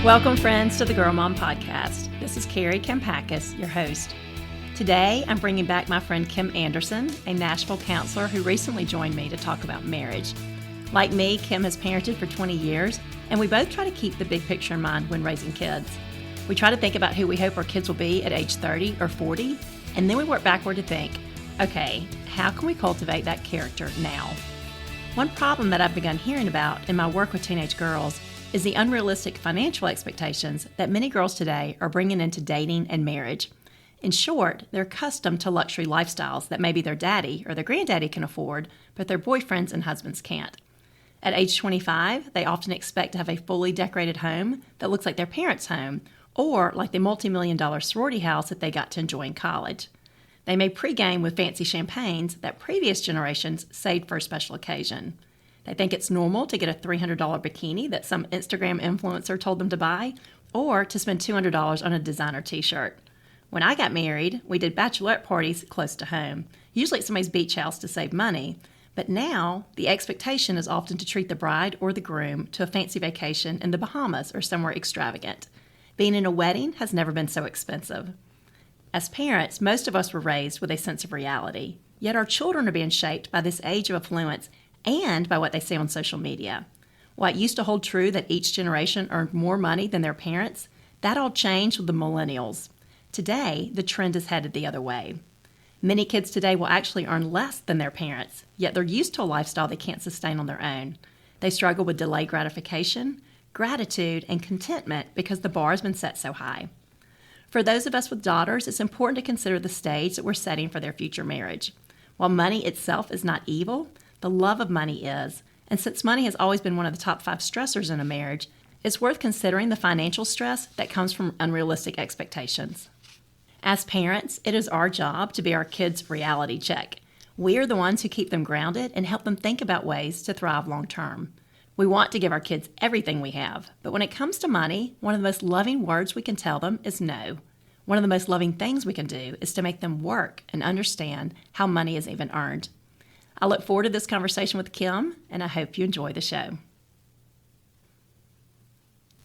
Welcome, friends, to the Girl Mom Podcast. This is Carrie Kampakis, your host. Today, I'm bringing back my friend Kim Anderson, a Nashville counselor who recently joined me to talk about marriage. Like me, Kim has parented for 20 years, and we both try to keep the big picture in mind when raising kids. We try to think about who we hope our kids will be at age 30 or 40, and then we work backward to think, okay, how can we cultivate that character now? One problem that I've begun hearing about in my work with teenage girls is the unrealistic financial expectations that many girls today are bringing into dating and marriage. In short, they're accustomed to luxury lifestyles that maybe their daddy or their granddaddy can afford, but their boyfriends and husbands can't. At age 25, they often expect to have a fully decorated home that looks like their parents' home, or like the multi-million-dollar sorority house that they got to enjoy in college. They may pregame with fancy champagnes that previous generations saved for a special occasion. They think it's normal to get a $300 bikini that some Instagram influencer told them to buy, or to spend $200 on a designer t-shirt. When I got married, we did bachelorette parties close to home, usually at somebody's beach house to save money. But now, the expectation is often to treat the bride or the groom to a fancy vacation in the Bahamas or somewhere extravagant. Being in a wedding has never been so expensive. As parents, most of us were raised with a sense of reality, yet our children are being shaped by this age of affluence and by what they see on social media. While it used to hold true that each generation earned more money than their parents, that all changed with the millennials. Today, the trend is headed the other way. Many kids today will actually earn less than their parents, yet they're used to a lifestyle they can't sustain on their own. They struggle with delayed gratification, gratitude, and contentment because the bar has been set so high. For those of us with daughters, it's important to consider the stage that we're setting for their future marriage. While money itself is not evil, the love of money is, and since money has always been one of the top 5 stressors in a marriage, it's worth considering the financial stress that comes from unrealistic expectations. As parents, it is our job to be our kids' reality check. We are the ones who keep them grounded and help them think about ways to thrive long term. We want to give our kids everything we have, but when it comes to money, one of the most loving words we can tell them is no. One of the most loving things we can do is to make them work and understand how money is even earned. I look forward to this conversation with Kim, and I hope you enjoy the show.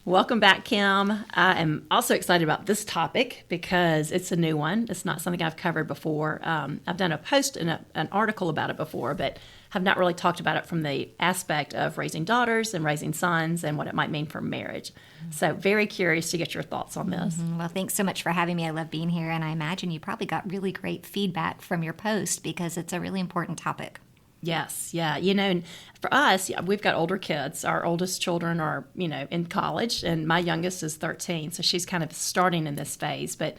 Welcome back, Kim. I am also excited about this topic because it's a new one. It's not something I've covered before. I've done a post and an article about it before, but have not really talked about it from the aspect of raising daughters and raising sons and what it might mean for marriage. So very curious to get your thoughts on this. Well, thanks so much for having me. I love being here, and I imagine you probably got really great feedback from your post because it's a really important topic. Yes, yeah. And for us, we've got older kids. Our oldest children are, in college, and my youngest is 13, so she's kind of starting in this phase. But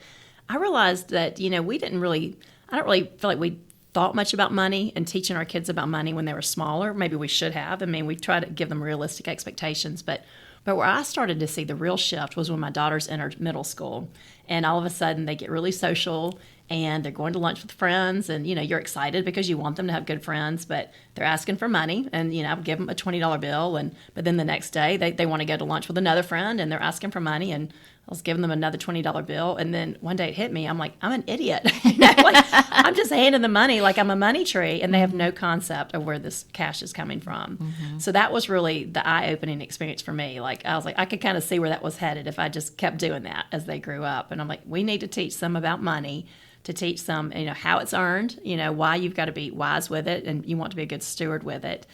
I realized that, I don't really feel like we thought much about money and teaching our kids about money when they were smaller. Maybe we should have. I mean, we try to give them realistic expectations, but where I started to see the real shift was when my daughters entered middle school, and all of a sudden they get really social and they're going to lunch with friends, and you're excited because you want them to have good friends, but they're asking for money, and I would give them a $20 bill, but then the next day they want to go to lunch with another friend and they're asking for money, and I was giving them another $20 bill, and then one day it hit me. I'm like, I'm an idiot. I'm just handing them money like I'm a money tree, and they have no concept of where this cash is coming from. Mm-hmm. So that was really the eye-opening experience for me. I was like, I could kind of see where that was headed if I just kept doing that as they grew up. And I'm like, we need to teach them about money, to teach them, how it's earned, why you've got to be wise with it, and you want to be a good steward with it.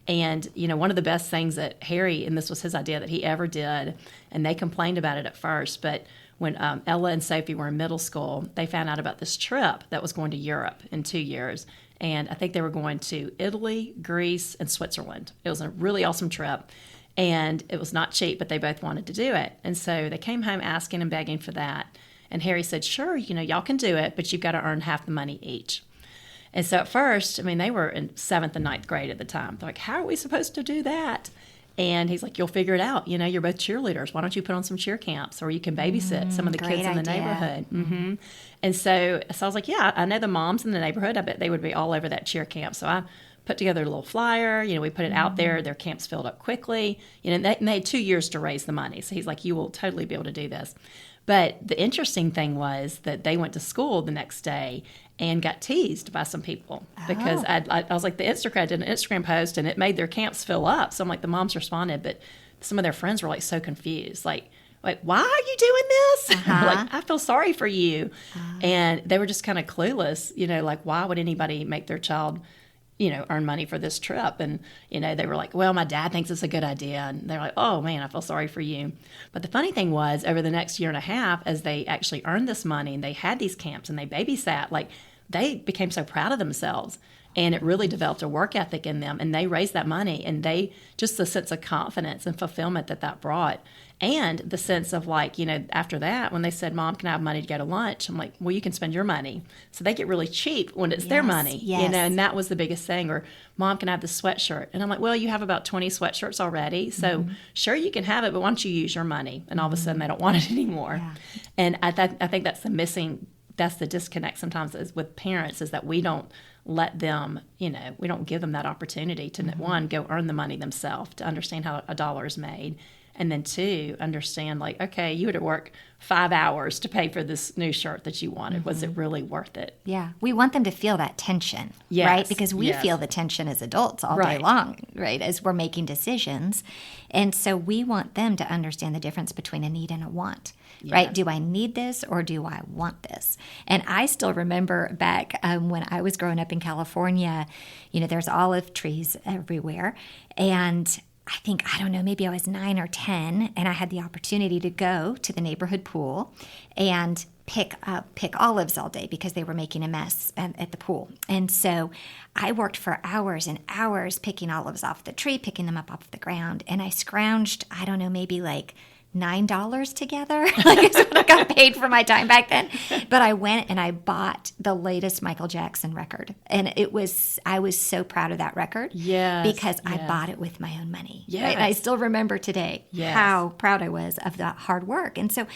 And, one of the best things that Harry, and this was his idea, that he ever did, and they complained about it at first, but when Ella and Sophie were in middle school, they found out about this trip that was going to Europe in 2 years. And I think they were going to Italy, Greece, and Switzerland. It was a really awesome trip. And it was not cheap, but they both wanted to do it. And so they came home asking and begging for that. And Harry said, sure, y'all can do it, but you've got to earn half the money each. And so at first, they were in 7th and 9th grade at the time. They're like, how are we supposed to do that? And he's like, you'll figure it out. You're both cheerleaders. Why don't you put on some cheer camps, or you can babysit some of the kids in the neighborhood? Mm-hmm. And so I was like, yeah, I know the moms in the neighborhood. I bet they would be all over that cheer camp. So I put together a little flyer. We put it out there. Their camps filled up quickly. And they had 2 years to raise the money. So he's like, you will totally be able to do this. But the interesting thing was that they went to school the next day and got teased by some people because I was like, the Instagram did an Instagram post and it made their camps fill up. So I'm like, the moms responded, but some of their friends were like so confused. Like, like, why are you doing this? Like, I feel sorry for you. And they were just kind of clueless, like, why would anybody make their child, earn money for this trip? And, they were like, well, my dad thinks it's a good idea. And they're like, oh man, I feel sorry for you. But the funny thing was, over the next year and a half, as they actually earned this money and they had these camps and they babysat, like, they became so proud of themselves. And it really developed a work ethic in them, and they raised that money, and they just the sense of confidence and fulfillment that brought, and the sense of like, after that, when they said, Mom, can I have money to go to lunch? I'm like, well, you can spend your money. So they get really cheap when it's their money, and that was the biggest thing. Or, Mom, can I have this sweatshirt? And I'm like, well, you have about 20 sweatshirts already, so sure, you can have it, but why don't you use your money? And all of a sudden they don't want it anymore. Yeah. And I think that's that's the disconnect sometimes is with parents, is that we don't let them, we don't give them that opportunity to, one, go earn the money themselves, to understand how a dollar is made. And then two, understand like, okay, you had to work 5 hours to pay for this new shirt that you wanted. Was it really worth it? Yeah. We want them to feel that tension, right? Because we feel the tension as adults all day long, right? As we're making decisions. And so we want them to understand the difference between a need and a want. Yes. Right? Do I need this or do I want this? And I still remember back when I was growing up in California, there's olive trees everywhere. And I think, I don't know, maybe I was 9 or 10, and I had the opportunity to go to the neighborhood pool and pick olives all day because they were making a mess at the pool. And so I worked for hours and hours picking olives off the tree, picking them up off the ground. And I scrounged, I don't know, maybe like $9 together. Like, it's what I got paid for my time back then. But I went and I bought the latest Michael Jackson record. And I was so proud of that record. Yes. Because I bought it with my own money. Yes. Right? And I still remember today how proud I was of that hard work. And so,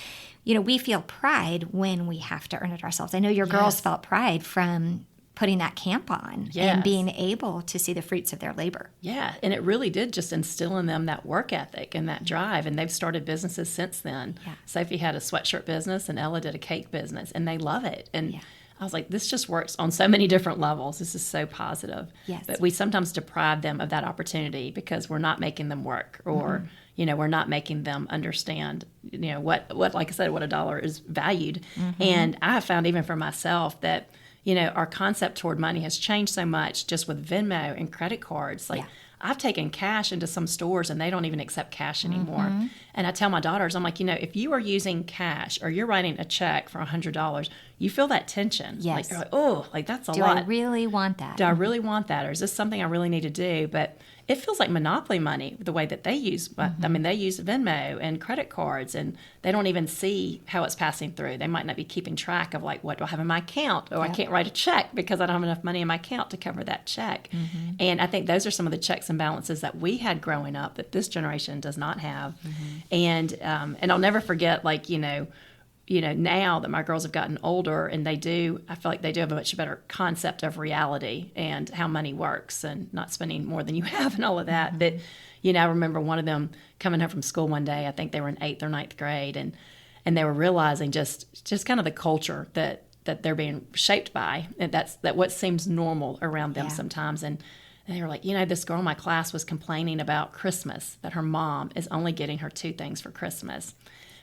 we feel pride when we have to earn it ourselves. I know your girls felt pride from putting that camp on and being able to see the fruits of their labor. Yeah, and it really did just instill in them that work ethic and that drive, and they've started businesses since then. Yeah. Sophie had a sweatshirt business, and Ella did a cake business, and they love it. And I was like, this just works on so many different levels. This is so positive. Yes. But we sometimes deprive them of that opportunity because we're not making them work, or we're not making them understand, what like I said, what a dollar is valued. And I have found, even for myself, that our concept toward money has changed so much just with Venmo and credit cards. Like, I've taken cash into some stores and they don't even accept cash anymore. And I tell my daughters, I'm like, if you are using cash or you're writing a check for $100, you feel that tension. Yes. Like, you're like, oh, like that's a lot. Do I really want that? Do I really want that? Or is this something I really need to do? But it feels like monopoly money, the way that they use. I mean, they use Venmo and credit cards, and they don't even see how it's passing through. They might not be keeping track of, like, what do I have in my account? Oh, I can't write a check because I don't have enough money in my account to cover that check. And I think those are some of the checks and balances that we had growing up that this generation does not have. And I'll never forget, like, now that my girls have gotten older, and I feel like they do have a much better concept of reality and how money works and not spending more than you have and all of that. That, I remember one of them coming home from school one day. I think they were in 8th or 9th grade, and they were realizing just kind of the culture that they're being shaped by, and that what seems normal around them sometimes. And they were like, this girl in my class was complaining about Christmas, that her mom is only getting her 2 things for Christmas.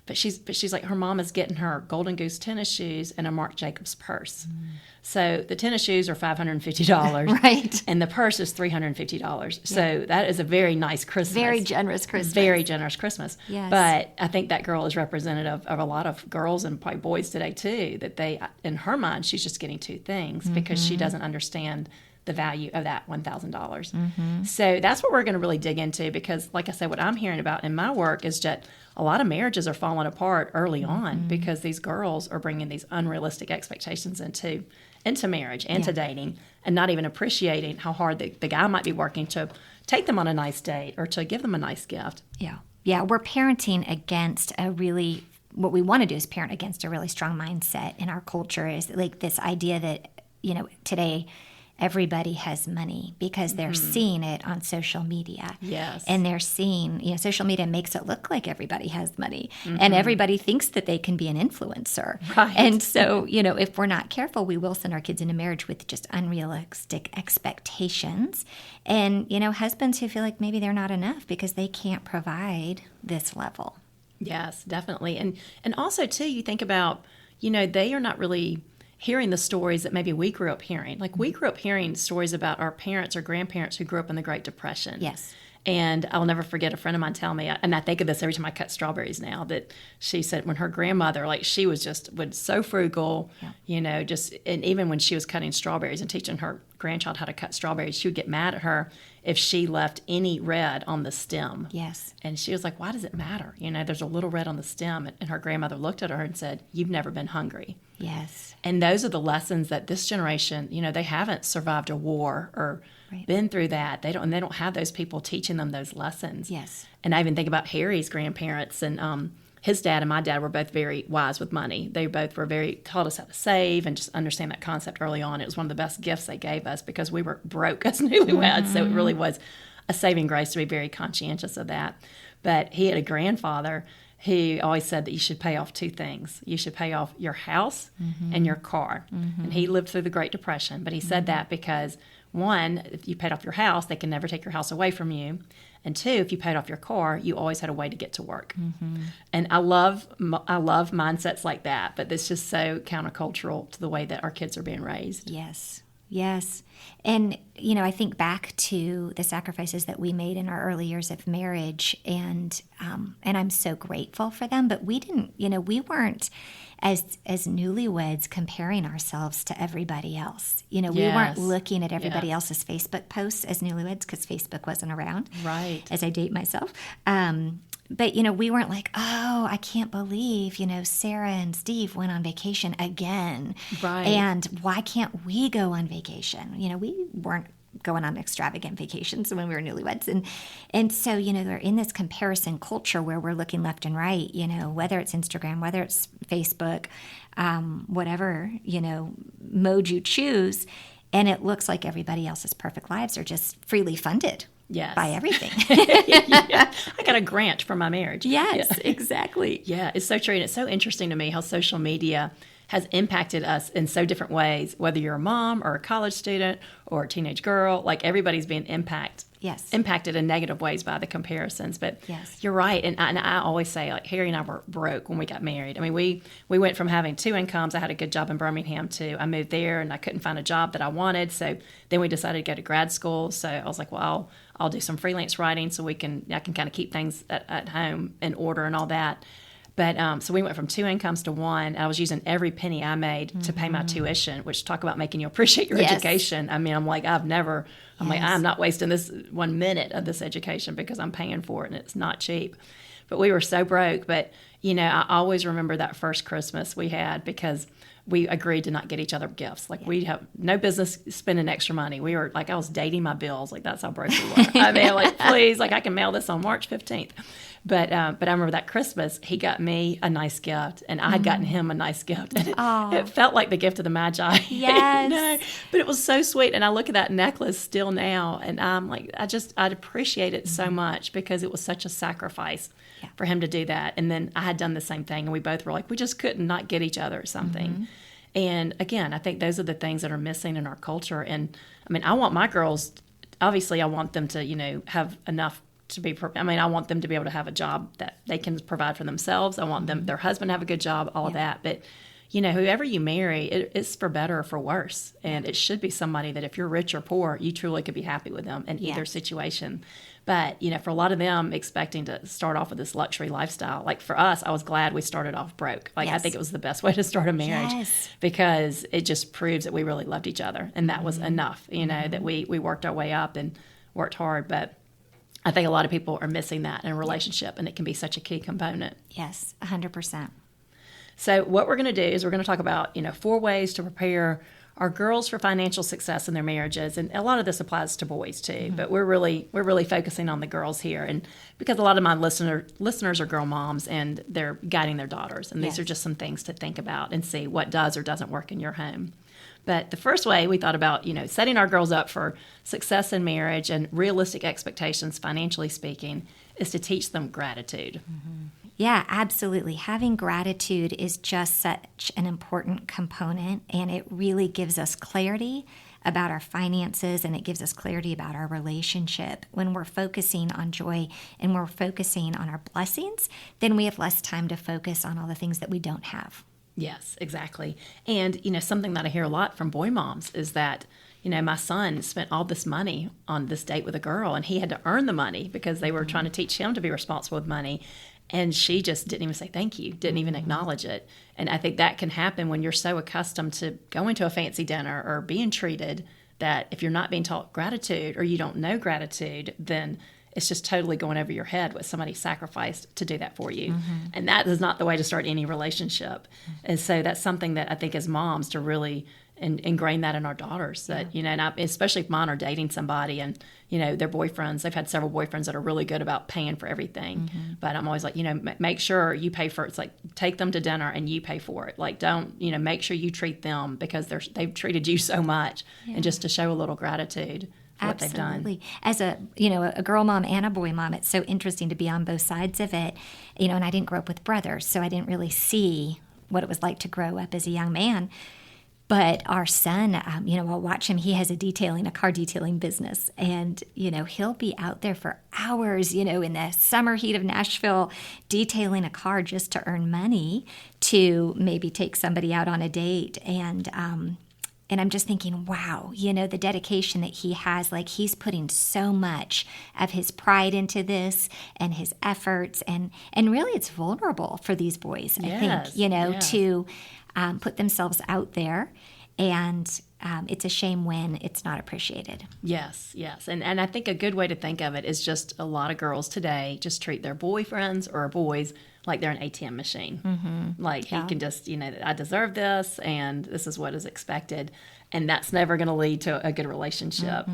But she's like, her mom is getting her Golden Goose tennis shoes and a Marc Jacobs purse. So the tennis shoes are $550. Right. And the purse is $350. So that is a very nice Christmas. Very generous Christmas. Very generous Christmas. Yes. But I think that girl is representative of a lot of girls and probably boys today too, that in her mind, she's just getting 2 things because she doesn't understand the value of that $1,000. So that's what we're going to really dig into, because like I said, what I'm hearing about in my work is that a lot of marriages are falling apart early on because these girls are bringing these unrealistic expectations into marriage and to dating, and not even appreciating how hard the guy might be working to take them on a nice date or to give them a nice gift. Yeah, we're parenting against what we want to do is parent against a really strong mindset in our culture, is like this idea that, today everybody has money because they're seeing it on social media. Yes. And they're seeing, social media makes it look like everybody has money, and everybody thinks that they can be an influencer. Right. And so, if we're not careful, we will send our kids into marriage with just unrealistic expectations. And, husbands who feel like maybe they're not enough because they can't provide this level. Yes, definitely. And also too, you think about, they are not really hearing the stories that maybe we grew up hearing. Like we grew up hearing stories about our parents or grandparents who grew up in the Great Depression. Yes. And I'll never forget a friend of mine telling me, and I think of this every time I cut strawberries now, that she said when her grandmother, like she was so frugal, and even when she was cutting strawberries and teaching her grandchild how to cut strawberries, she would get mad at her if she left any red on the stem. Yes. And she was like, why does it matter? There's a little red on the stem. And her grandmother looked at her and said, you've never been hungry. Yes. And those are the lessons that this generation, they haven't survived a war or been through that. They don't have those people teaching them those lessons. Yes. And I even think about Harry's grandparents, and his dad and my dad were both very wise with money. They both taught us how to save and just understand that concept early on. It was one of the best gifts they gave us because we were broke as newlyweds. So it really was a saving grace to be very conscientious of that. But he had a grandfather who always said that you should pay off two things. You should pay off your house and your car. And he lived through the Great Depression, but he said that because, one, if you paid off your house, they can never take your house away from you. And two, if you paid off your car, you always had a way to get to work. And I love mindsets like that, but it's just so countercultural to the way that our kids are being raised. Yes. Yes. And, I think back to the sacrifices that we made in our early years of marriage, and I'm so grateful for them, but we didn't, we weren't as newlyweds comparing ourselves to everybody else. We weren't looking at everybody else's Facebook posts as newlyweds because Facebook wasn't around. Right. As I date myself. But, we weren't like, oh, I can't believe, Sarah and Steve went on vacation again. Right. And why can't we go on vacation? We weren't going on extravagant vacations when we were newlyweds. And so, they're in this comparison culture where we're looking left and right, whether it's Instagram, whether it's Facebook, whatever, mode you choose. And it looks like everybody else's perfect lives are just freely funded. Yes. By everything. I got a grant for my marriage. Yes, exactly. Yeah, it's so true. And it's so interesting to me how social media has impacted us in so different ways, whether you're a mom or a college student or a teenage girl, like everybody's being impacted in negative ways by the comparisons. But you're right. And I always say, like, Harry and I were broke when we got married. I mean, we went from having two incomes. I had a good job in Birmingham to I moved there and I couldn't find a job that I wanted. So then we decided to go to grad school. So I was like, well, I'll do some freelance writing so I can kind of keep things at home in order and all that. But so we went from two incomes to one. I was using every penny I made to pay my tuition, which talk about making you appreciate your education. I mean, I'm like, I'm not wasting this 1 minute of this education because I'm paying for it and it's not cheap. But we were so broke. But, I always remember that first Christmas we had because we agreed to not get each other gifts. Like we have no business spending extra money. We were like, I was dating my bills. Like that's how broke we were. I mean, like, please, like I can mail this on March 15th. But I remember that Christmas, he got me a nice gift and I had gotten him a nice gift. And it felt like the gift of the Magi. Yes. But it was so sweet. And I look at that necklace still now and I'm like, I'd appreciate it so much because it was such a sacrifice for him to do that. And then I had done the same thing and we both were like, we just couldn't not get each other something. And again, I think those are the things that are missing in our culture. And I mean, I want my girls, obviously I want them to, have enough to be, I want them to be able to have a job that they can provide for themselves. I want their husband to have a good job, all of that. But, whoever you marry, it's for better or for worse. And it should be somebody that if you're rich or poor, you truly could be happy with them in either situation. But, for a lot of them expecting to start off with this luxury lifestyle, like for us, I was glad we started off broke. Like I think it was the best way to start a marriage because it just proves that we really loved each other. And that was enough, that we worked our way up and worked hard. But I think a lot of people are missing that in a relationship, and it can be such a key component. Yes, 100%. So what we're going to do is we're going to talk about, 4 ways to prepare our girls for financial success in their marriages. And a lot of this applies to boys too, but we're really focusing on the girls here. And because a lot of my listeners are girl moms and they're guiding their daughters. And these are just some things to think about and see what does or doesn't work in your home. But the first way we thought about, setting our girls up for success in marriage and realistic expectations, financially speaking, is to teach them gratitude. Yeah, absolutely. Having gratitude is just such an important component, and it really gives us clarity about our finances, and it gives us clarity about our relationship. When we're focusing on joy and we're focusing on our blessings, then we have less time to focus on all the things that we don't have. Yes, exactly. And, something that I hear a lot from boy moms is that, my son spent all this money on this date with a girl, and he had to earn the money because they were trying to teach him to be responsible with money. And she just didn't even say thank you, didn't even acknowledge it. And I think that can happen when you're so accustomed to going to a fancy dinner or being treated that if you're not being taught gratitude or you don't know gratitude, then it's just totally going over your head what somebody sacrificed to do that for you. And that is not the way to start any relationship. And so that's something that I think as moms to really ingrain that in our daughters, that, and especially if mine are dating somebody and, their boyfriends, they've had several boyfriends that are really good about paying for everything. But I'm always like, make sure you pay for it. It's like, take them to dinner and you pay for it. Like, don't, make sure you treat them because they've treated you so much, and just to show a little gratitude. Absolutely. As a girl mom and a boy mom, it's so interesting to be on both sides of it. And I didn't grow up with brothers, so I didn't really see what it was like to grow up as a young man. But our son, I'll watch him. He has a car detailing business. And, he'll be out there for hours, in the summer heat of Nashville, detailing a car just to earn money to maybe take somebody out on a date. And I'm just thinking, wow, the dedication that he has, like he's putting so much of his pride into this and his efforts. And really it's vulnerable for these boys, I think, to put themselves out there. And it's a shame when it's not appreciated. Yes. And I think a good way to think of it is just a lot of girls today just treat their boyfriends or boys like they're an ATM machine. Like he can just, I deserve this and this is what is expected. And that's never going to lead to a good relationship.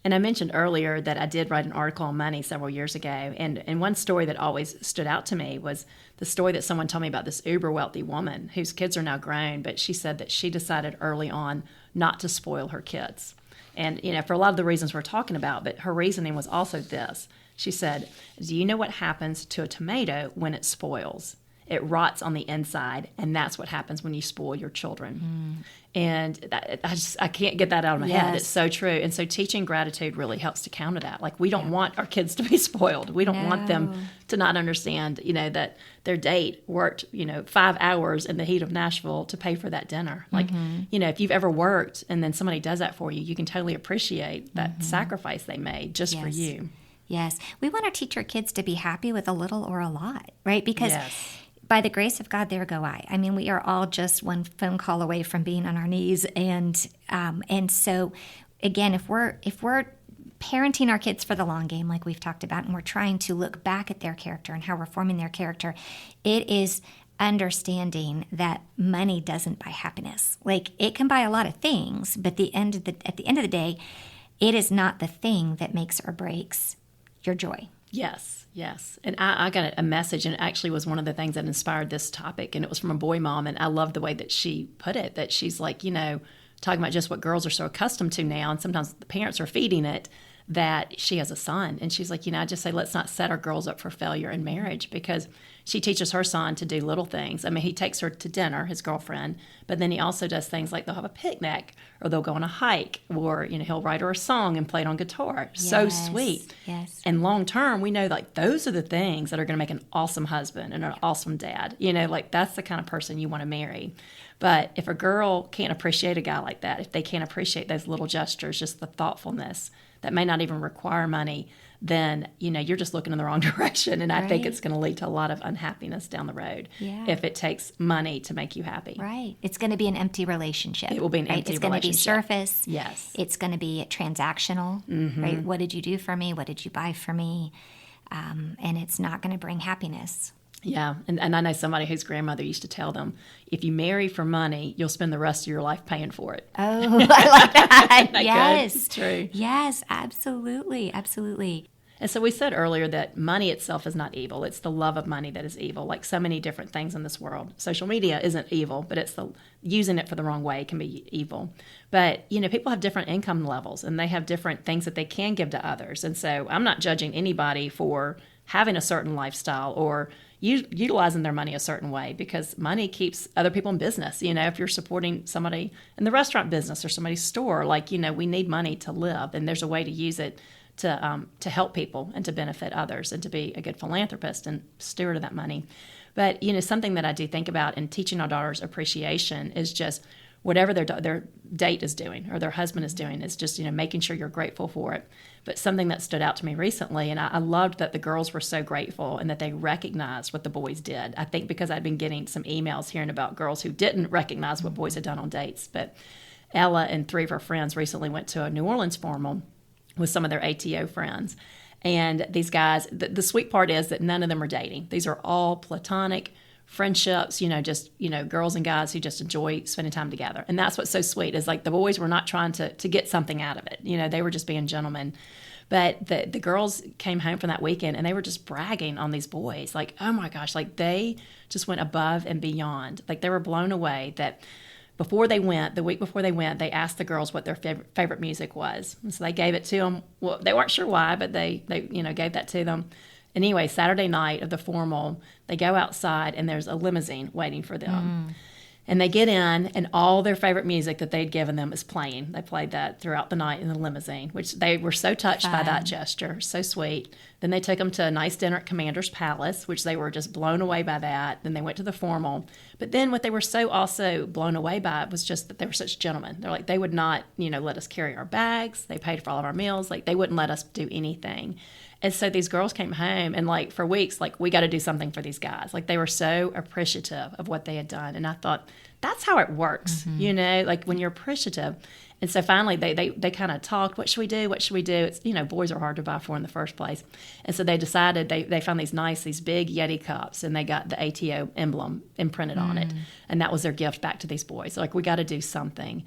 And I mentioned earlier that I did write an article on money several years ago. And one story that always stood out to me was the story that someone told me about this uber wealthy woman whose kids are now grown, but she said that she decided early on not to spoil her kids. And, for a lot of the reasons we're talking about, but her reasoning was also this. She said, do you know what happens to a tomato when it spoils? It rots on the inside, and that's what happens when you spoil your children. And I can't get that out of my head. It's so true. And so teaching gratitude really helps to counter that. Like, we don't want our kids to be spoiled. We don't want them to not understand, that their date worked, 5 hours in the heat of Nashville to pay for that dinner. Like, if you've ever worked and then somebody does that for you, you can totally appreciate that sacrifice they made just for you. Yes. We want to teach our kids to be happy with a little or a lot, right? Because by the grace of God, there go I. I mean, we are all just one phone call away from being on our knees. And so, again, if we're parenting our kids for the long game, like we've talked about, and we're trying to look back at their character and how we're forming their character, it is understanding that money doesn't buy happiness. Like, it can buy a lot of things, but at the end of the day, it is not the thing that makes or breaks your joy. Yes. And I got a message, and it actually was one of the things that inspired this topic, and it was from a boy mom, and I love the way that she put it, that she's like, talking about just what girls are so accustomed to now, and sometimes the parents are feeding it, that she has a son. And she's like, I just say, let's not set our girls up for failure in marriage, because she teaches her son to do little things. I mean, he takes her to dinner, his girlfriend, but then he also does things like they'll have a picnic, or they'll go on a hike, or, he'll write her a song and play it on guitar. So sweet. Yes. And long term, we know like those are the things that are going to make an awesome husband and an awesome dad. Like that's the kind of person you want to marry. But if a girl can't appreciate a guy like that, if they can't appreciate those little gestures, just the thoughtfulness that may not even require money, then, you're just looking in the wrong direction. And I think it's going to lead to a lot of unhappiness down the road if it takes money to make you happy. Right. It's going to be an empty relationship. It will be an empty relationship. It's going to be surface. Yes. It's going to be transactional, right? What did you do for me? What did you buy for me? And it's not going to bring happiness. Yeah, and I know somebody whose grandmother used to tell them, if you marry for money, you'll spend the rest of your life paying for it. Oh, I like that. Yes. It's true. Yes, absolutely. And so we said earlier that money itself is not evil. It's the love of money that is evil, like so many different things in this world. Social media isn't evil, but it's using it for the wrong way can be evil. But, people have different income levels, and they have different things that they can give to others. And so I'm not judging anybody for having a certain lifestyle or, utilizing their money a certain way, because money keeps other people in business. If you're supporting somebody in the restaurant business or somebody's store, we need money to live, and there's a way to use it to help people and to benefit others and to be a good philanthropist and steward of that money. But, something that I do think about in teaching our daughters appreciation is just whatever their date is doing or their husband is doing, is just, making sure you're grateful for it. But something that stood out to me recently, and I loved that the girls were so grateful and that they recognized what the boys did. I think because I'd been getting some emails hearing about girls who didn't recognize what boys had done on dates. But Ella and 3 of her friends recently went to a New Orleans formal with some of their ATO friends. And these guys, the sweet part is that none of them are dating. These are all platonic friendships, girls and guys who just enjoy spending time together. And that's what's so sweet, is the boys were not trying to get something out of it. They were just being gentlemen. But the girls came home from that weekend and they were just bragging on these boys. Oh my gosh, they just went above and beyond. They were blown away that the week before they went, they asked the girls what their favorite music was. And so they gave it to them. Well, they weren't sure why, but they gave that to them. And anyway, Saturday night of the formal, they go outside and there's a limousine waiting for them. And they get in, and all their favorite music that they'd given them is playing. They played that throughout the night in the limousine, which they were so touched by that gesture, so sweet. Then they took them to a nice dinner at Commander's Palace, which they were just blown away by that. Then they went to the formal. But then what they were so also blown away by was just that they were such gentlemen. They're they would not, let us carry our bags. They paid for all of our meals. They wouldn't let us do anything. And so these girls came home and for weeks, we got to do something for these guys. They were so appreciative of what they had done. And I thought, that's how it works, when you're appreciative. And so finally they kind of talked, what should we do? What should we do? It's, boys are hard to buy for in the first place. And so they decided, they found these big Yeti cups, and they got the ATO emblem imprinted on it. And that was their gift back to these boys. We got to do something.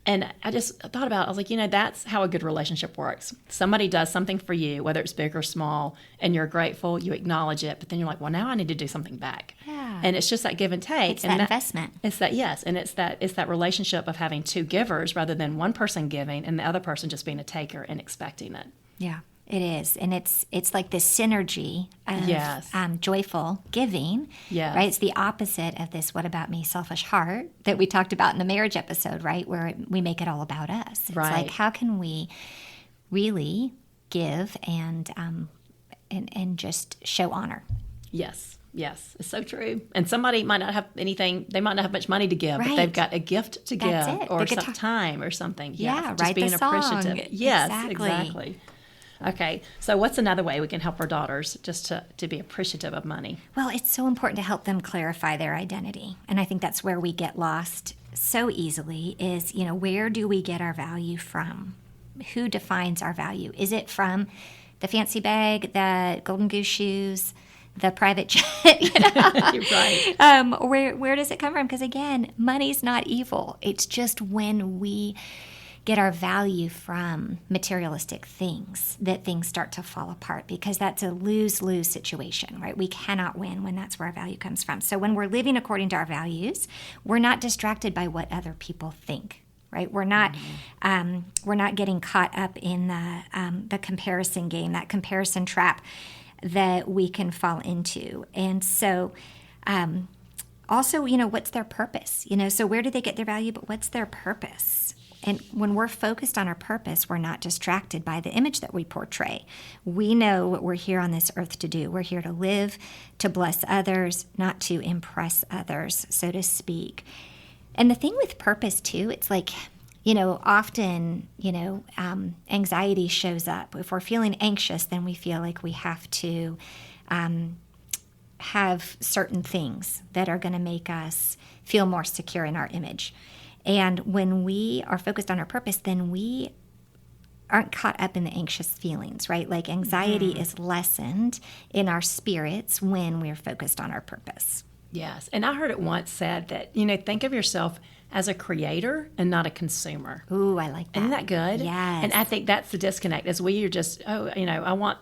And I just thought about it. I was that's how a good relationship works. Somebody does something for you, whether it's big or small, and you're grateful, you acknowledge it, but then you're well, now I need to do something back. Yeah. And it's just that give and take. It's that investment. It's that, yes. And it's that relationship of having 2 givers rather than one person giving and the other person just being a taker and expecting it. Yeah. It is, and it's like this synergy of joyful giving, right? It's the opposite of this "what about me" selfish heart that we talked about in the marriage episode, right? Where we make it all about us. It's how can we really give and just show honor? Yes, it's so true. And somebody might not have anything; they might not have much money to give, but they've got a gift to give, or some time, or something. Just write being appreciative. Yes, exactly. Okay, so what's another way we can help our daughters just to be appreciative of money? Well, it's so important to help them clarify their identity. And I think that's where we get lost so easily is, where do we get our value from? Who defines our value? Is it from the fancy bag, the Golden Goose shoes, the private jet? You're right. Where does it come from? Because again, money's not evil. It's just when we get our value from materialistic things that things start to fall apart, because that's a lose-lose situation, right? We cannot win when that's where our value comes from. So when we're living according to our values, we're not distracted by what other people think, right? We're not getting caught up in the comparison game, that comparison trap that we can fall into. And so also, what's their purpose? So where do they get their value, but what's their purpose? And when we're focused on our purpose, we're not distracted by the image that we portray. We know what we're here on this earth to do. We're here to live, to bless others, not to impress others, so to speak. And the thing with purpose, too, it's often, anxiety shows up. If we're feeling anxious, then we feel like we have to have certain things that are going to make us feel more secure in our image. And when we are focused on our purpose, then we aren't caught up in the anxious feelings, right? Anxiety is lessened in our spirits when we're focused on our purpose. Yes. And I heard it once said that, think of yourself as a creator and not a consumer. Ooh, I like that. Isn't that good? Yes. And I think that's the disconnect, is we are just, I want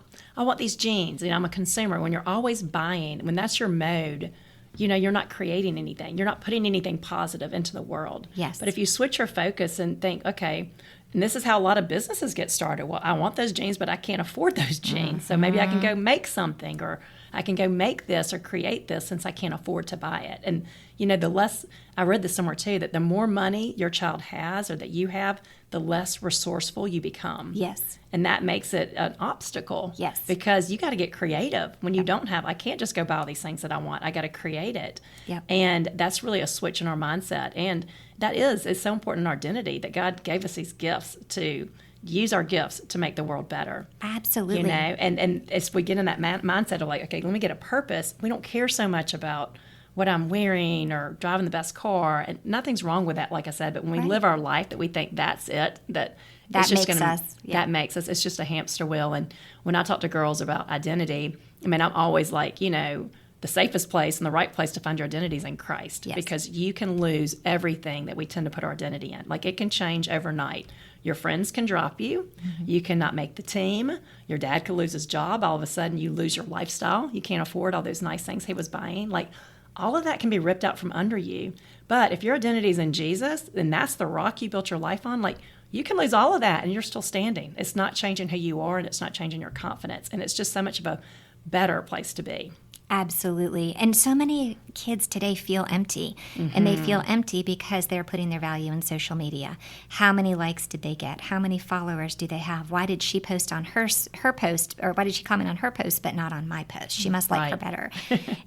these jeans, I'm a consumer. When you're always buying, when that's your mode, you're not creating anything. You're not putting anything positive into the world. Yes. But if you switch your focus and think, okay, and this is how a lot of businesses get started. Well, I want those jeans, but I can't afford those jeans. So maybe I can go make something, or I can go make this or create this since I can't afford to buy it. And, you know, the less, I read this somewhere too, that the more money your child has or that you have, the less resourceful you become. Yes. And that makes it an obstacle. Yes. Because you got to get creative. When you don't have, I can't just go buy all these things that I want. I got to create it. Yep. And that's really a switch in our mindset. And it's so important in our identity that God gave us these gifts to use our gifts to make the world better. Absolutely. You know, and as we get in that mindset of like, okay, let me get a purpose. We don't care so much about what I'm wearing or driving the best car. And nothing's wrong with that, like I said. But when we live our life that we think that's it, that it's just makes us. Yeah. That makes us. It's just a hamster wheel. And when I talk to girls about identity, I mean, I'm always like, you know, the safest place and the right place to find your identity is in Christ. Yes. Because you can lose everything that we tend to put our identity in. Like, it can change overnight. Your friends can drop you. Mm-hmm. You cannot make the team. Your dad could lose his job. All of a sudden, you lose your lifestyle. You can't afford all those nice things he was buying. Like, all of that can be ripped out from under you. But if your identity is in Jesus, and that's the rock you built your life on, like, you can lose all of that and you're still standing. It's not changing who you are, and it's not changing your confidence. And it's just so much of a better place to be. Absolutely. And so many kids today feel empty, and they feel empty because they're putting their value in social media. How many likes did they get? How many followers do they have? Why did she post on her post, or why did she comment on her post but not on my post? She must like her better.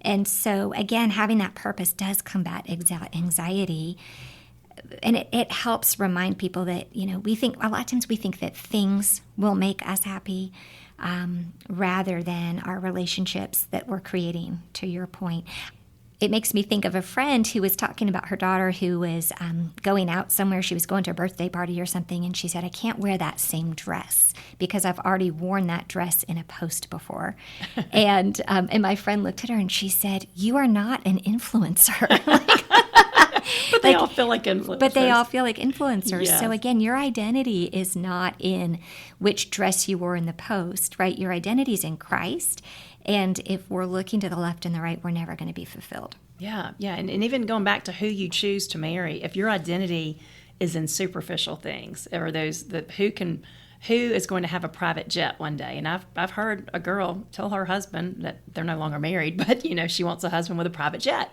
And so, again, having that purpose does combat anxiety. And it helps remind people that, you know, we think, a lot of times we think that things will make us happy, rather than our relationships that we're creating, to your point. It makes me think of a friend who was talking about her daughter who was going out somewhere. She was going to a birthday party or something, and she said, I can't wear that same dress because I've already worn that dress in a post before. And my friend looked at her and she said, you are not an influencer. But they all feel like influencers. But they all feel like influencers. Yes. So again, your identity is not in which dress you wore in the post, right? Your identity is in Christ. And if we're looking to the left and the right, we're never going to be fulfilled. Yeah. And even going back to who you choose to marry, if your identity is in superficial things, or those that who is going to have a private jet one day. And I've heard a girl tell her husband that they're no longer married, but, you know, she wants a husband with a private jet.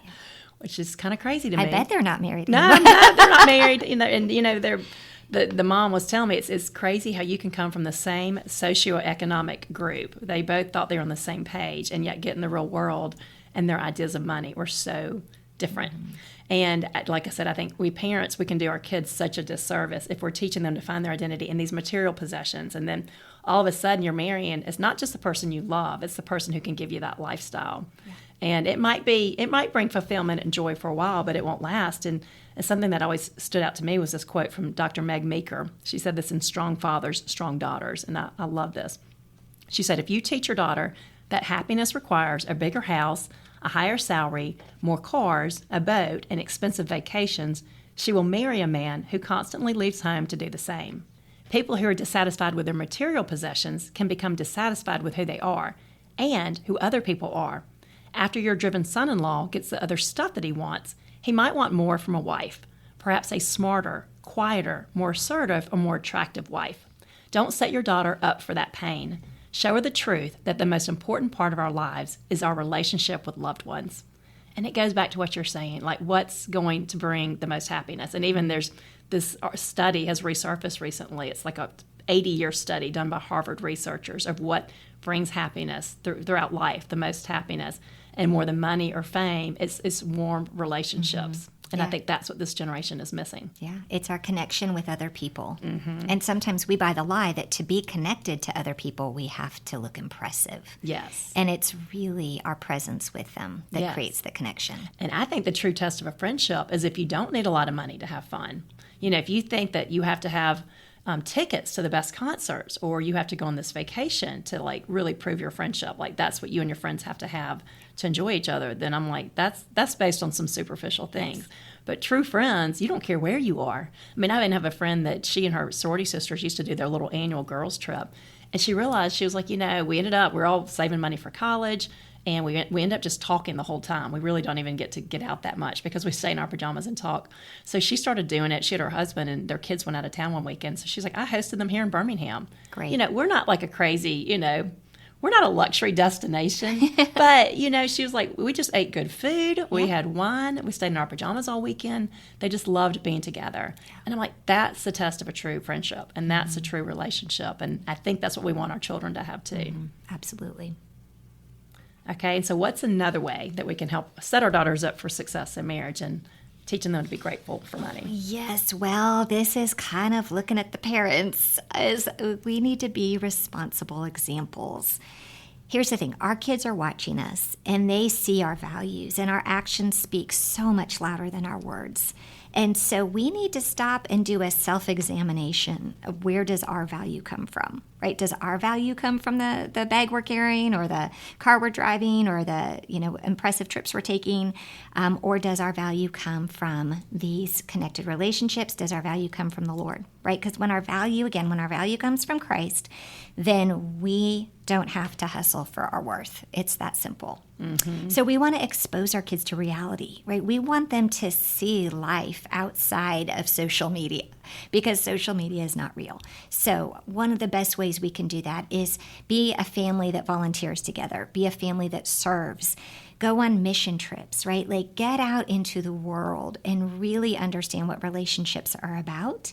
Which is kind of crazy to me. I bet they're not married. No, they're not married. You know, and you know, the mom was telling me it's crazy how you can come from the same socioeconomic group. They both thought they were on the same page, and yet get in the real world, and their ideas of money were so different. Mm-hmm. And like I said, I think we parents, we can do our kids such a disservice if we're teaching them to find their identity in these material possessions, and then all of a sudden you're marrying. It's not just the person you love; it's the person who can give you that lifestyle. Yeah. And it might bring fulfillment and joy for a while, but it won't last. And something that always stood out to me was this quote from Dr. Meg Meeker. She said this in Strong Fathers, Strong Daughters, and I love this. She said, if you teach your daughter that happiness requires a bigger house, a higher salary, more cars, a boat, and expensive vacations, she will marry a man who constantly leaves home to do the same. People who are dissatisfied with their material possessions can become dissatisfied with who they are and who other people are. After your driven son-in-law gets the other stuff that he wants, he might want more from a wife, perhaps a smarter, quieter, more assertive, or more attractive wife. Don't set your daughter up for that pain. Show her the truth that the most important part of our lives is our relationship with loved ones. And it goes back to what you're saying, like what's going to bring the most happiness. And even there's this study has resurfaced recently. It's like a 80-year study done by Harvard researchers of what brings happiness throughout life, the most happiness. And more than money or fame, it's warm relationships. Mm-hmm. And I think that's what this generation is missing. Yeah, it's our connection with other people. Mm-hmm. And sometimes we buy the lie that to be connected to other people, we have to look impressive. Yes. And it's really our presence with them that creates the connection. And I think the true test of a friendship is if you don't need a lot of money to have fun. You know, if you think that you have to have tickets to the best concerts, or you have to go on this vacation to like really prove your friendship, like that's what you and your friends have to enjoy each other, then I'm like, that's based on some superficial things. Yes. But true friends, you don't care where you are. I mean, I even have a friend that she and her sorority sisters used to do their little annual girls trip, and she realized, she was like, you know, we're all saving money for college, and we end up just talking the whole time. We really don't even get out that much because we stay in our pajamas and talk. So she started doing it. She had her husband and their kids went out of town one weekend. So she's like, I hosted them here in Birmingham. Great. You know, we're not like a crazy, you know, we're not a luxury destination, but, she was like, we just ate good food. We had wine. We stayed in our pajamas all weekend. They just loved being together. And I'm like, that's the test of a true friendship, and that's a true relationship. And I think that's what we want our children to have too. Absolutely. Okay, and so what's another way that we can help set our daughters up for success in marriage and teaching them to be grateful for money? Yes, well, this is kind of looking at the parents, as we need to be responsible examples. Here's the thing, our kids are watching us and they see our values, and our actions speak so much louder than our words. And so we need to stop and do a self-examination of where does our value come from, right? Does our value come from the bag we're carrying, or the car we're driving, or the impressive trips we're taking? Or does our value come from these connected relationships? Does our value come from the Lord, right? Because when our value comes from Christ, then we don't have to hustle for our worth. It's that simple. Mm-hmm. So we want to expose our kids to reality, right? We want them to see life outside of social media, because social media is not real. So one of the best ways we can do that is be a family that volunteers together, be a family that serves, go on mission trips, right? Like, get out into the world and really understand what relationships are about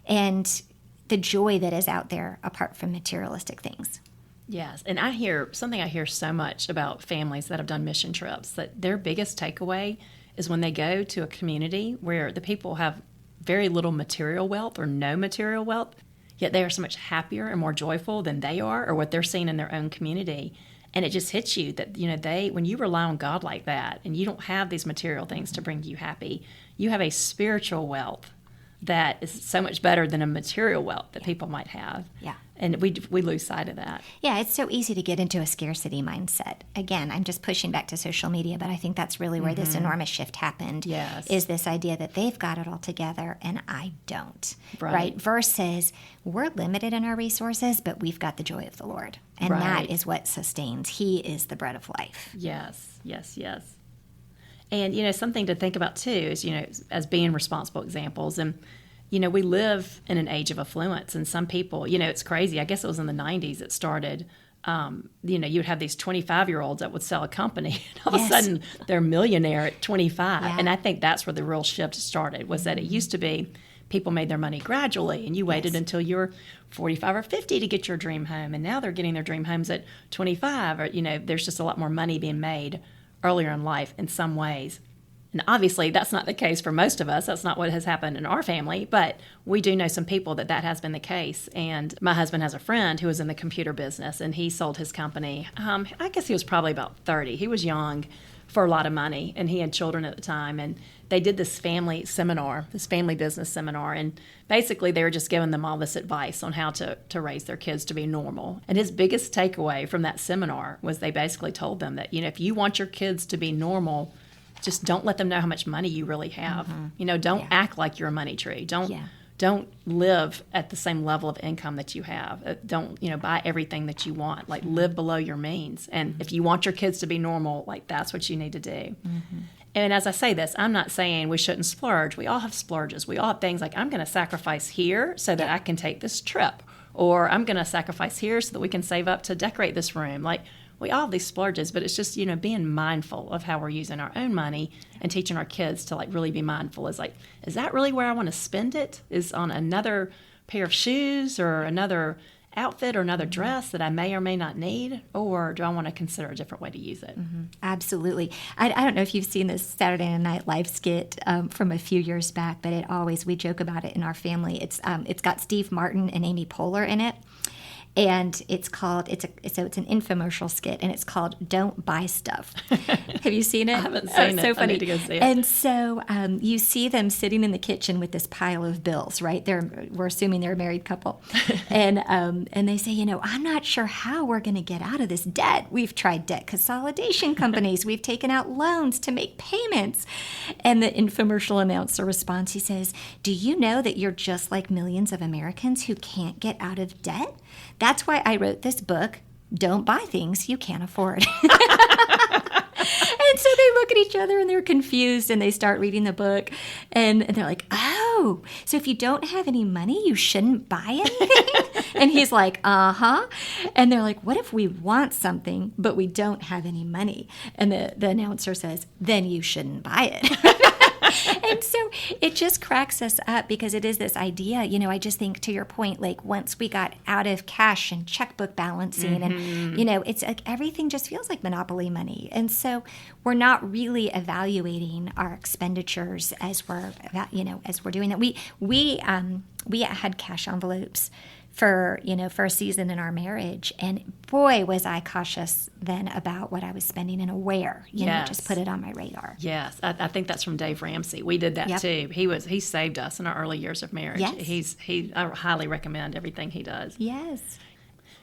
and the joy that is out there apart from materialistic things. Yes, and I hear so much about families that have done mission trips, that their biggest takeaway is when they go to a community where the people have very little material wealth or no material wealth, yet they are so much happier and more joyful than they are, or what they're seeing in their own community. And it just hits you that, when you rely on God like that and you don't have these material things to bring you happy, you have a spiritual wealth that is so much better than a material wealth that people might have. Yeah. And we lose sight of that. Yeah, it's so easy to get into a scarcity mindset. Again, I'm just pushing back to social media, but I think that's really where this enormous shift happened. Yes. Is this idea that they've got it all together and I don't. Right? Versus we're limited in our resources, but we've got the joy of the Lord. And that is what sustains. He is the bread of life. Yes, yes, yes. And, something to think about too is, as being responsible examples. And, we live in an age of affluence, and some people, it's crazy. I guess it was in the 90s it started. You'd have these 25-year-olds that would sell a company, and all of a sudden they're a millionaire at 25. Yeah. And I think that's where the real shift started, was that it used to be people made their money gradually, and you waited until you were 45 or 50 to get your dream home. And now they're getting their dream homes at 25. Or, there's just a lot more money being made earlier in life in some ways. And obviously that's not the case for most of us. That's not what has happened in our family, but we do know some people that has been the case. And my husband has a friend who was in the computer business, and he sold his company. I guess he was probably about 30. He was young for a lot of money, and he had children at the time. And they did this family business seminar, and basically they were just giving them all this advice on how to raise their kids to be normal. And his biggest takeaway from that seminar was they basically told them that, if you want your kids to be normal, just don't let them know how much money you really have. Mm-hmm. Don't act like you're a money tree. Don't live at the same level of income that you have. Don't, buy everything that you want. Like, live below your means. And if you want your kids to be normal, like, that's what you need to do. Mm-hmm. And as I say this, I'm not saying we shouldn't splurge. We all have splurges. We all have things like, I'm going to sacrifice here so that I can take this trip. Or I'm going to sacrifice here so that we can save up to decorate this room. Like, we all have these splurges, but it's just, being mindful of how we're using our own money and teaching our kids to, really be mindful. Is that really where I want to spend it? Is on another pair of shoes or another outfit or another dress that I may or may not need? Or do I want to consider a different way to use it? Mm-hmm. Absolutely. I don't know if you've seen this Saturday Night Live skit from a few years back, but we joke about it in our family. It's got Steve Martin and Amy Poehler in it. And it's an infomercial skit, and it's called "Don't Buy Stuff." Have you seen it? I haven't seen it. So funny. I need to go see it. And so you see them sitting in the kitchen with this pile of bills, right? We're assuming they're a married couple, and they say, I'm not sure how we're going to get out of this debt. We've tried debt consolidation companies. We've taken out loans to make payments. And the infomercial announcer responds. He says, "Do you know that you're just like millions of Americans who can't get out of debt? That's why I wrote this book, Don't Buy Things You Can't Afford." And so they look at each other and they're confused, and they start reading the book, and they're like, "Oh, oh, so if you don't have any money, you shouldn't buy anything? And he's like, uh-huh. And they're like, what if we want something, but we don't have any money? And the announcer says, then you shouldn't buy it. And so it just cracks us up because it is this idea, I just think to your point, like once we got out of cash and checkbook balancing and, it's like everything just feels like monopoly money. And so we're not really evaluating our expenditures as we're doing that. We had cash envelopes for a season in our marriage. And boy, was I cautious then about what I was spending and aware, just put it on my radar. Yes. I think that's from Dave Ramsey. We did that too. He saved us in our early years of marriage. Yes. I highly recommend everything he does. Yes.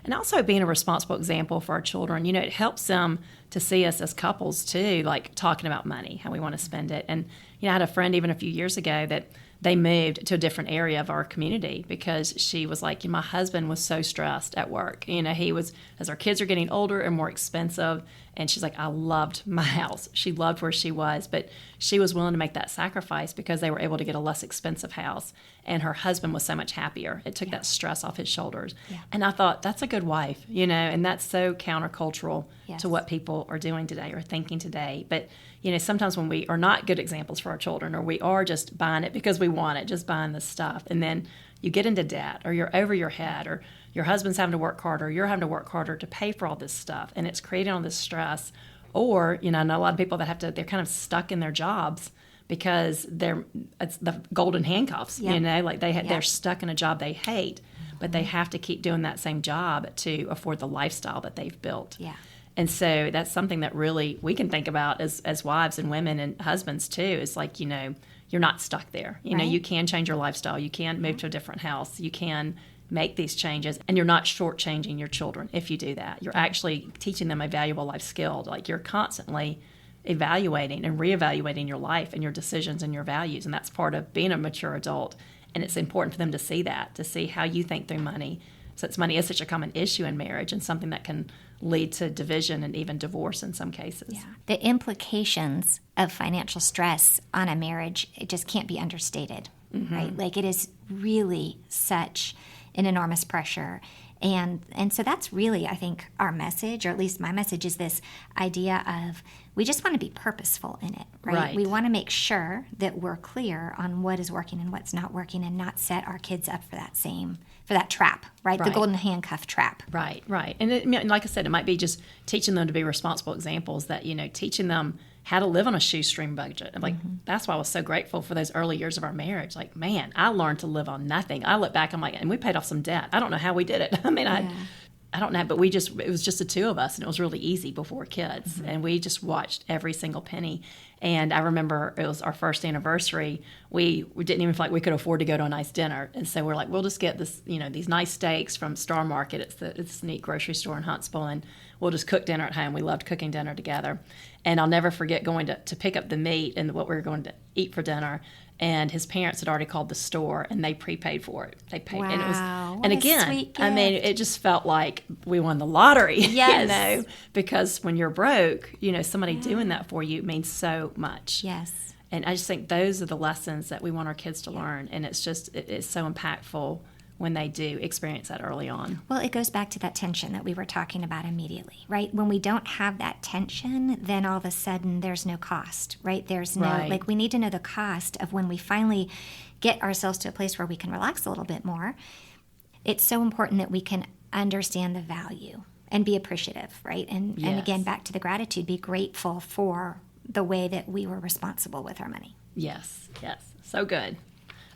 And also being a responsible example for our children, it helps them to see us as couples too, like talking about money, how we want to spend it. And, I had a friend even a few years ago that they moved to a different area of our community because she was like, my husband was so stressed at work. He was, as our kids are getting older and more expensive, and she's like, I loved my house. She loved where she was, but she was willing to make that sacrifice because they were able to get a less expensive house, and her husband was so much happier. It took that stress off his shoulders. Yeah. And I thought, that's a good wife, and that's so countercultural to what people are doing today or thinking today. But sometimes when we are not good examples for our children, or we are just buying it because we want it, just buying the stuff, and then you get into debt, or you're over your head, or your husband's having to work harder, or you're having to work harder to pay for all this stuff, and it's creating all this stress. Or, I know a lot of people that they're kind of stuck in their jobs because it's the golden handcuffs, like they're stuck in a job they hate, but they have to keep doing that same job to afford the lifestyle that they've built. Yeah. And so that's something that really we can think about as wives and women and husbands too. Is like, you're not stuck there. You can change your lifestyle. You can move to a different house. You can make these changes, and you're not shortchanging your children if you do that. You're actually teaching them a valuable life skill. Like you're constantly evaluating and reevaluating your life and your decisions and your values, and that's part of being a mature adult. And it's important for them to see that, to see how you think through money, since money is such a common issue in marriage and something that can lead to division and even divorce in some cases. Yeah. The implications of financial stress on a marriage, it just can't be understated, right? Like it is really such an enormous pressure. And so that's really, I think, our message, or at least my message, is this idea of we just want to be purposeful in it, right? We want to make sure that we're clear on what is working and what's not working, and not set our kids up for that trap, right? The golden handcuff trap. Right. And like I said, it might be just teaching them to be responsible examples, that, teaching them how to live on a shoestring budget. And that's why I was so grateful for those early years of our marriage. Like, man, I learned to live on nothing. I look back, I'm like, and we paid off some debt. I don't know how we did it. I mean, I don't know, but it was just the two of us, and it was really easy before kids. And we just watched every single penny. And I remember it was our first anniversary. We didn't even feel like we could afford to go to a nice dinner. And so we're like, we'll just get this, these nice steaks from Star Market. It's this neat grocery store in Huntsville, and we'll just cook dinner at home. We loved cooking dinner together. And I'll never forget going to pick up the meat and what we were going to eat for dinner. And his parents had already called the store, and they prepaid for it. They paid, wow, and it was, what and a again, sweet gift. I mean, it just felt like we won the lottery. Yes. Because when you're broke, somebody doing that for you means so much. Yes. And I just think those are the lessons that we want our kids to learn, and it's just it's so impactful when they do experience that early on. Well, it goes back to that tension that we were talking about immediately, right? When we don't have that tension, then all of a sudden there's no cost, right? There's no, we need to know the cost of when we finally get ourselves to a place where we can relax a little bit more. It's so important that we can understand the value and be appreciative, right? And again, back to the gratitude, be grateful for the way that we were responsible with our money. Yes. So good.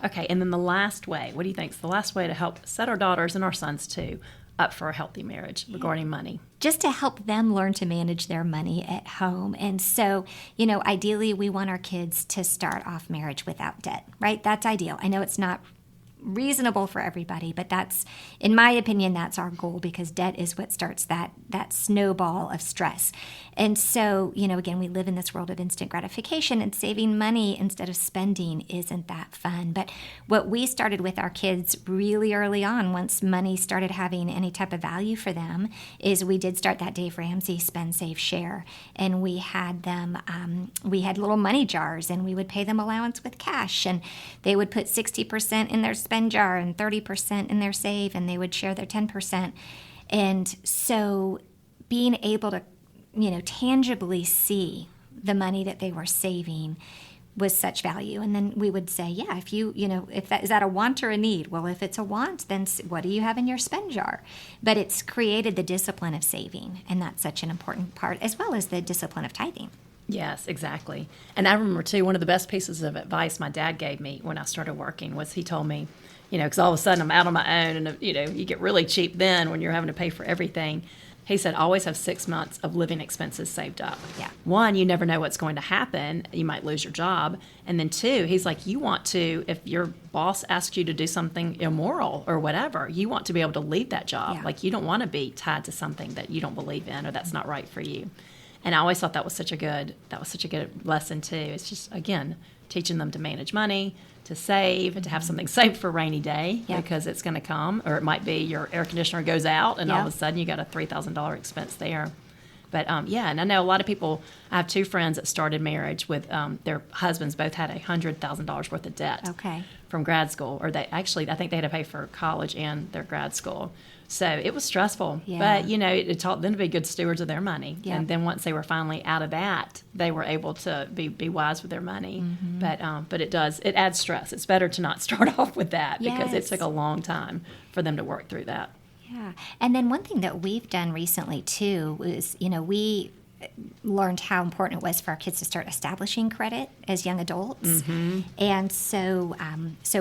Okay, and then the last way, what do you think is the last way to help set our daughters and our sons too up for a healthy marriage regarding money? Just to help them learn to manage their money at home. And so, ideally we want our kids to start off marriage without debt, right? That's ideal. I know it's not reasonable for everybody, but that's, in my opinion, that's our goal, because debt is what starts that snowball of stress. And so, again, we live in this world of instant gratification, and saving money instead of spending isn't that fun. But what we started with our kids really early on, once money started having any type of value for them, is we did start that Dave Ramsey Spend, Save, Share. And we had them, we had little money jars, and we would pay them allowance with cash, and they would put 60% in their spend jar and 30% in their save, and they would share their 10%. And so being able to, tangibly see the money that they were saving was such value. And then we would say, yeah, if is that a want or a need? Well, if it's a want, then what do you have in your spend jar? But it's created the discipline of saving, and that's such an important part, as well as the discipline of tithing. Yes, exactly. And I remember, too, one of the best pieces of advice my dad gave me when I started working was he told me, because all of a sudden I'm out on my own, and, you get really cheap then when you're having to pay for everything. He said, always have 6 months of living expenses saved up. Yeah. 1, you never know what's going to happen. You might lose your job. And then 2, he's like, you want to, if your boss asks you to do something immoral or whatever, you want to be able to leave that job. Yeah. Like, you don't want to be tied to something that you don't believe in or that's not right for you. And I always thought that was such a good lesson too. It's just, again, teaching them to manage money, to save, and to have something saved for a rainy day, because it's going to come, or it might be your air conditioner goes out and all of a sudden you got a $3,000 expense there. But and I know a lot of people. I have 2 friends that started marriage with their husbands both had $100,000 worth of debt from grad school, or I think they had to pay for college and their grad school. So it was stressful, but it taught them to be good stewards of their money. Yeah. And then once they were finally out of that, they were able to be wise with their money. Mm-hmm. But it adds stress. It's better to not start off with that because it took a long time for them to work through that. Yeah, and then one thing that we've done recently too is we learned how important it was for our kids to start establishing credit as young adults. Mm-hmm. And so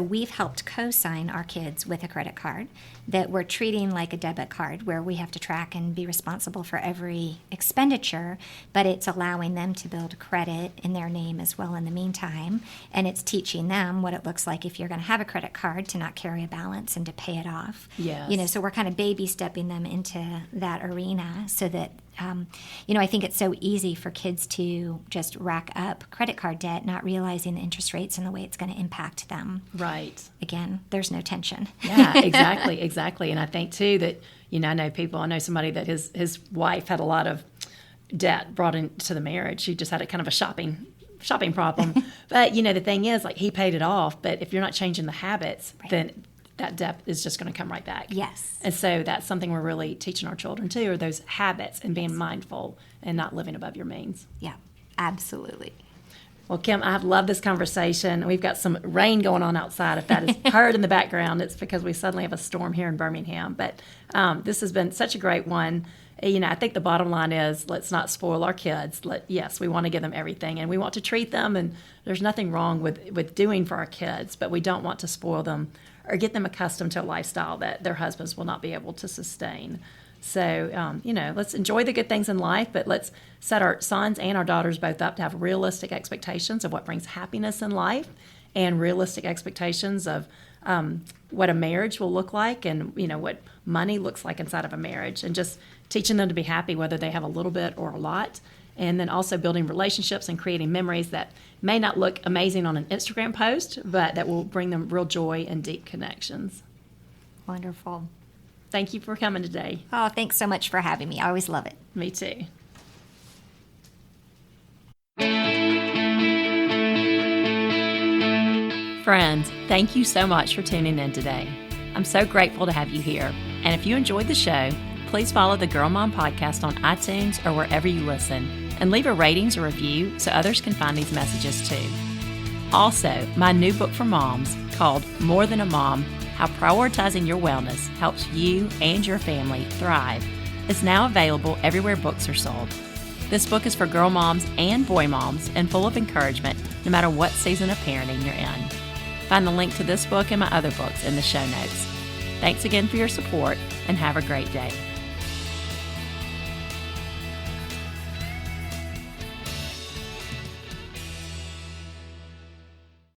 we've helped co-sign our kids with a credit card that we're treating like a debit card, where we have to track and be responsible for every expenditure, but it's allowing them to build credit in their name as well in the meantime. And it's teaching them what it looks like if you're going to have a credit card to not carry a balance and to pay it off. Yes. So we're kind of baby stepping them into that arena so that I think it's so easy for kids to just rack up credit card debt, not realizing the interest rates and the way it's going to impact them. Right. Again, there's no tension. Yeah, exactly. And I think, too, that, I know somebody that his wife had a lot of debt brought into the marriage. She just had a kind of a shopping problem. But, the thing is, like, he paid it off. But if you're not changing the habits, then that debt is just going to come right back. Yes. And so that's something we're really teaching our children too, are those habits and being mindful and not living above your means. Yeah, absolutely. Well, Kim, I've loved this conversation. We've got some rain going on outside. If that is heard in the background, it's because we suddenly have a storm here in Birmingham. But this has been such a great one. I think the bottom line is, let's not spoil our kids. Yes, we want to give them everything, and we want to treat them, and there's nothing wrong with doing for our kids, but we don't want to spoil them or get them accustomed to a lifestyle that their husbands will not be able to sustain. So, let's enjoy the good things in life, but let's set our sons and our daughters both up to have realistic expectations of what brings happiness in life, and realistic expectations of what a marriage will look like, and, what money looks like inside of a marriage, and just teaching them to be happy whether they have a little bit or a lot. And then also building relationships and creating memories that may not look amazing on an Instagram post, but that will bring them real joy and deep connections. Wonderful. Thank you for coming today. Oh, thanks so much for having me. I always love it. Me too. Friends, thank you so much for tuning in today. I'm so grateful to have you here. And if you enjoyed the show, please follow the Girl Mom Podcast on iTunes or wherever you listen, and leave a ratings or review so others can find these messages too. Also, my new book for moms called More Than a Mom, How Prioritizing Your Wellness Helps You and Your Family Thrive, is now available everywhere books are sold. This book is for girl moms and boy moms and full of encouragement no matter what season of parenting you're in. Find the link to this book and my other books in the show notes. Thanks again for your support, and have a great day.